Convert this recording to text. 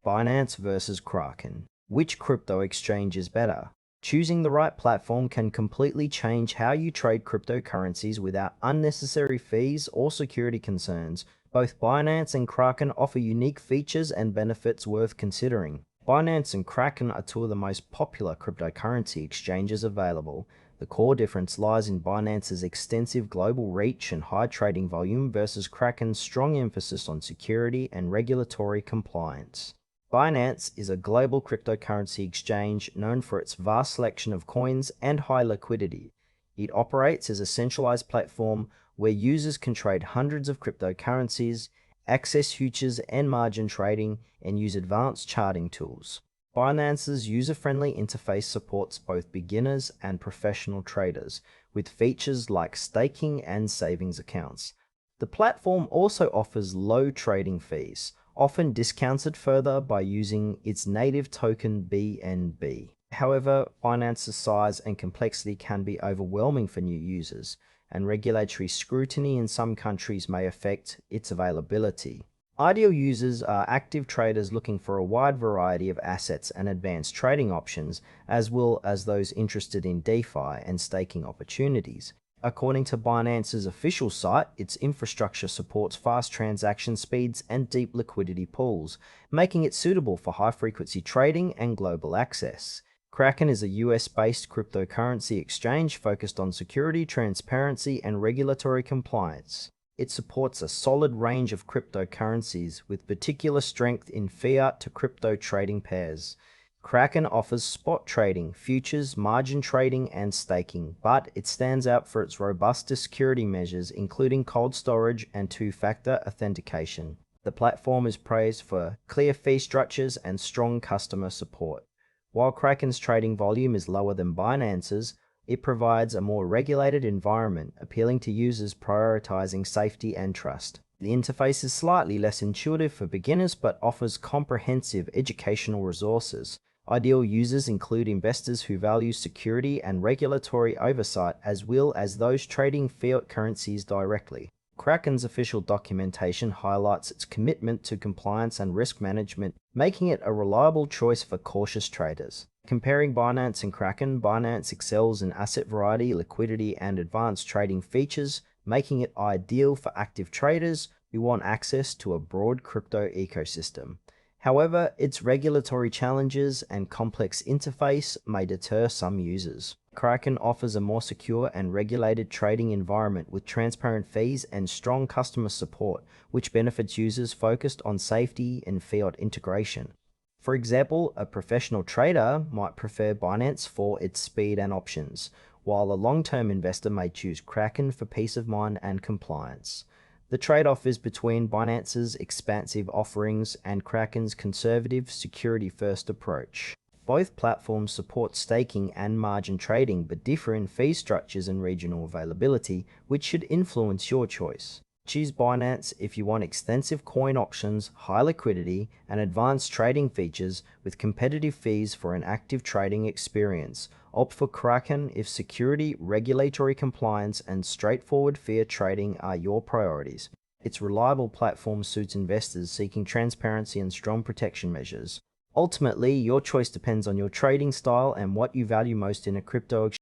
Binance versus Kraken. Which crypto exchange is better? Choosing the right platform can completely change how you trade cryptocurrencies without unnecessary fees or security concerns. Both Binance and Kraken offer unique features and benefits worth considering. Binance and Kraken are two of the most popular cryptocurrency exchanges available. The core difference lies in Binance's extensive global reach and high trading volume versus Kraken's strong emphasis on security and regulatory compliance. Binance is a global cryptocurrency exchange known for its vast selection of coins and high liquidity. It operates as a centralized platform where users can trade hundreds of cryptocurrencies, access futures and margin trading, and use advanced charting tools. Binance's user-friendly interface supports both beginners and professional traders, with features like staking and savings accounts. The platform also offers low trading fees, often discounted further by using its native token BNB. However, Binance's size and complexity can be overwhelming for new users, and regulatory scrutiny in some countries may affect its availability. Ideal users are active traders looking for a wide variety of assets and advanced trading options, as well as those interested in DeFi and staking opportunities. According to Binance's official site, its infrastructure supports fast transaction speeds and deep liquidity pools, making it suitable for high-frequency trading and global access. Kraken is a US-based cryptocurrency exchange focused on security, transparency, and regulatory compliance. It supports a solid range of cryptocurrencies, with particular strength in fiat to crypto trading pairs. Kraken offers spot trading, futures, margin trading, and staking, but it stands out for its robust security measures, including cold storage and two-factor authentication. The platform is praised for clear fee structures and strong customer support. While Kraken's trading volume is lower than Binance's, it provides a more regulated environment, appealing to users prioritizing safety and trust. The interface is slightly less intuitive for beginners but offers comprehensive educational resources. Ideal users include investors who value security and regulatory oversight, as well as those trading fiat currencies directly. Kraken's official documentation highlights its commitment to compliance and risk management, making it a reliable choice for cautious traders. Comparing Binance and Kraken, Binance excels in asset variety, liquidity, and advanced trading features, making it ideal for active traders who want access to a broad crypto ecosystem. However, its regulatory challenges and complex interface may deter some users. Kraken offers a more secure and regulated trading environment with transparent fees and strong customer support, which benefits users focused on safety and fiat integration. For example, a professional trader might prefer Binance for its speed and options, while a long-term investor may choose Kraken for peace of mind and compliance. The trade-off is between Binance's expansive offerings and Kraken's conservative, security-first approach. Both platforms support staking and margin trading, but differ in fee structures and regional availability, which should influence your choice. Choose Binance if you want extensive coin options, high liquidity, and advanced trading features with competitive fees for an active trading experience. Opt for Kraken if security, regulatory compliance, and straightforward fiat trading are your priorities. Its reliable platform suits investors seeking transparency and strong protection measures. Ultimately, your choice depends on your trading style and what you value most in a crypto exchange.